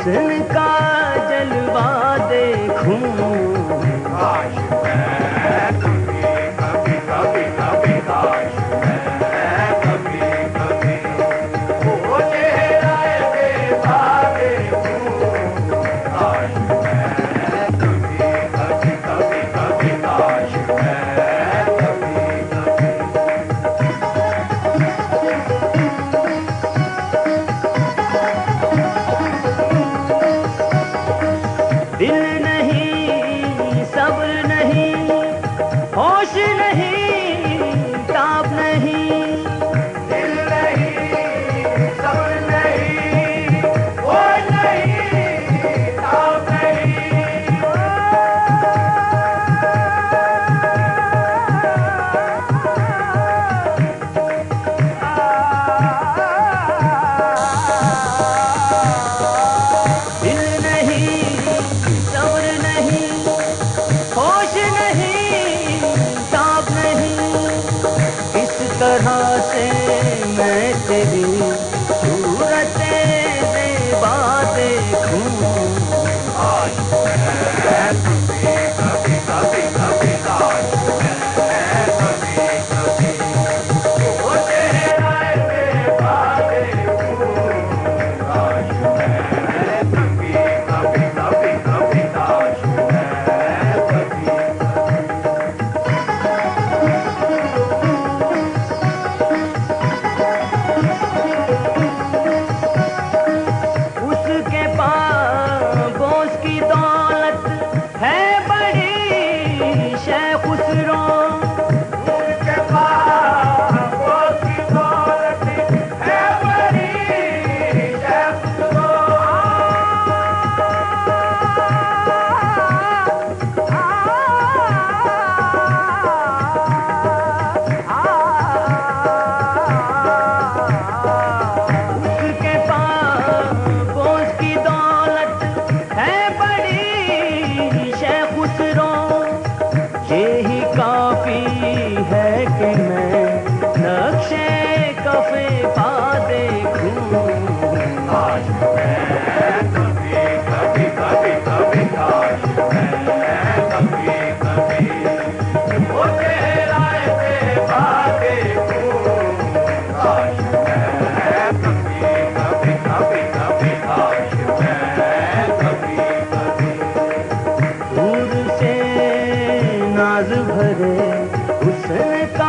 हुस्न का जलवा देखूं। काश मैं कभी कभी कभी कभी काश मैं कभी कभी वो चेहरा बेबा देखूं। काश मैं कभी कभी कभी कभी काश मैं कभी कभी। दिल नहीं, सब्र नहीं, होश नहीं, ताब नहीं। दिल नहीं, सब्र नहीं, होश नहीं, ताब नहीं। दिल नहीं, सब्र नहीं, होश नहीं, ताब नहीं। इस तरह से मैं तेरी सूरत ज़ेबा देखूं। काश मैं कभी कभी कभी कभी काश मैं कभी कभी वो चेहरा बेबा देखूं। काश मैं कभी कभी कभी कभी काश मैं कभी उसके पास की दौलत है बड़ी शे खुसरो। उनके पास की दौलत है बड़ी शे खुसरो। उसके पास की दौलत है बड़ी शे खुसरो। यही काफी है कि मैं नक्शे कफे पा देखूं। काश मैं कभी कभी कभी कभी काश मैं कभी कभी वो चेहरा बेबा देखूं। काश मैं कभी कभी कभी कभी काश मैं कभी कभी। दूर से नाज भरे हुस्न का